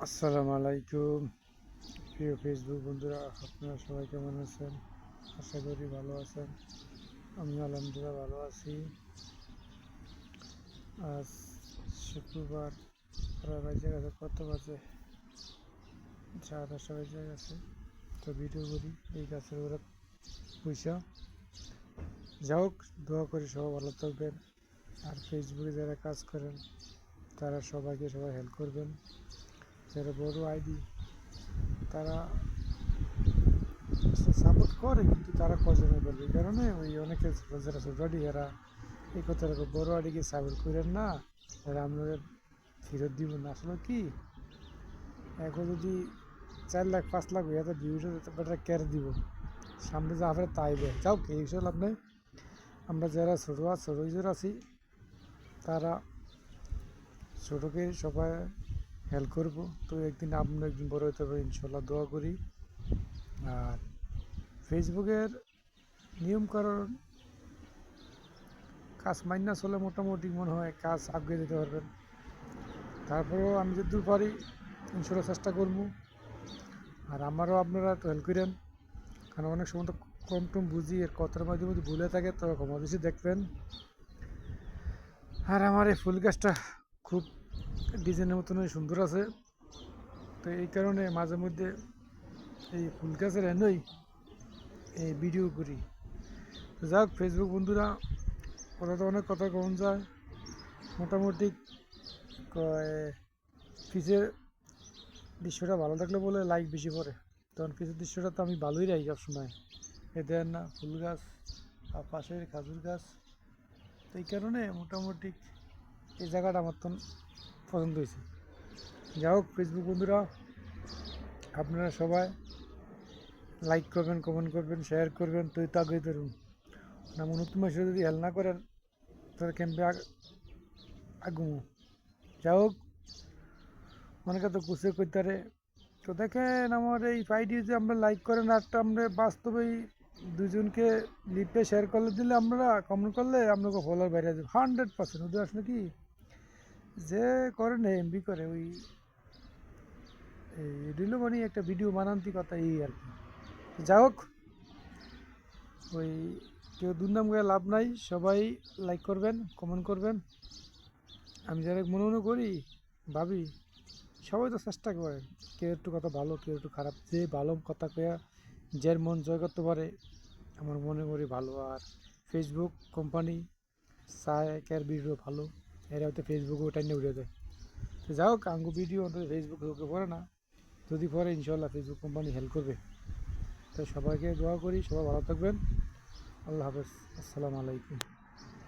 আসসালামু আলাইকুম প্রিয় ফেসবুক বন্ধুরা, আপনারা সবাই কেমন আছেন? আশা করি ভালো আছেন। আমি আলহামদুলিল্লাহ ভালো আছি। আজ শুক্রবার, প্রায় বাজে গেছে কত বাজে, 10:30 বাজে গেছে। তো ভিডিও করি এই গাছের ওরা পয়সা যাই হোক, দোয়া করি সবাই ভালো থাকবেন। আর ফেসবুকে যারা কাজ করেন তারা সবাই হেল্প করবেন। যারা বড় আইডি তারা সাপোর্ট করে, কিন্তু তারা কজনে বলবে, এই কারণে ওই অনেকে যারা ছোটাডি এরা এই কথাটা বড় আডিকে সাপোর্ট করেন না, এরা আমরা ফেরত দিব না। আসলে কি, এখন যদি 4 লাখ 5 লাখ হয়ে যায় ভিউটা কেয়ার দিব, সামনে যা হবে তাই দেয়। যাও এই বিষয়ে লাভ নেই। আমরা যারা ছোট ইউজার আছি তারা ছোটোকে সবাই হেল্প করবো। তো একদিন আপনি একদিন বড় হতে পারবেন ইনশাল্লাহ, দোয়া করি। আর ফেসবুকের নিয়মকানুন কাজ মাইনা চলে মোটামুটি মনে হয় কাজ আগে দিতে পারবেন। তারপরেও আমি যতদূর পারি ইনশাল্লাহ চেষ্টা করবো। আর আমারও আপনারা একটু হেল্প করেন, কারণ অনেক সময় তো কম টম বুঝি, এর কথার মাঝে মধ্যে ভুলে থাকে, তো ক্ষমা বেশি দেখবেন। আর আমার এই ফুল গাছটা খুব ডিজাইনের মতনই সুন্দর আছে, তো এই কারণে মাঝে মধ্যে এই ফুল গাছের এনেই এই ভিডিও করি। তো যাক ফেসবুক বন্ধুরা, কথা তো অনেক কথা কমন যায়। মোটামুটি পিছের দৃশ্যটা ভালো থাকলে বলে লাইক বেশি পড়ে, তখন পিছের দৃশ্যটা তো আমি ভালোই রাখি সবসময়। এ দেন না ফুল গাছ আর পাশের খাজুর গাছ, তো এই কারণে মোটামুটি এই জায়গাটা আমার তো পছন্দ হয়েছে। যাই হোক ফেসবুক বন্ধুরা, আপনারা সবাই লাইক করবেন, কমেন্ট করবেন, শেয়ার করবেন, তুই তো আগে ধরুন না। নতুন মাসে যদি হেল্প না করেন তাহলে ক্যাম্পে আগুমু। যাই হোক, অনেকে তো কুসে করতে পারে। তো দেখেন আমার এই আইডি যে আমরা লাইক করেন, একটা আমরা বাস্তবেই দুজনকে লিপে শেয়ার করলে দিলে, আমরা কমেন্ট করলে আপনাকে ফলোয়ার বেড়ে যাবে 100%। ওদের আসলে কি, যে করে না এমবি করে ওই রিলো মানে একটা ভিডিও বানান্তি কথা এই আর কি। যাই হোক, ওই কেউ দুর্নাম করে লাভ নাই, সবাই লাইক করবেন, কমেন্ট করবেন। আমি যারা মনে মনে করি ভাবি, সবাই তো চেষ্টা করে, কেউ একটু কথা ভালো, কেউ একটু খারাপ, যে ভালো কথা কয়া যার মন জয় করতে পারে আমার মনে করি ভালো। আর ফেসবুক কোম্পানি চায় একের ভিডিও ভালো, এরা হয়তো ফেসবুকে ওটা নিয়ে উঠে দেয়। তো যাই হোক, আঙ্গু ভিডিও অন্তত ফেসবুকে ওকে পড়ে না, যদি পরে ইনশাল্লাহ ফেসবুক কোম্পানি হেল্প করবে। তো সবাইকে দোয়া করি, সবাই ভালো থাকবেন। আল্লাহ হাফেজ, আসসালামু আলাইকুম।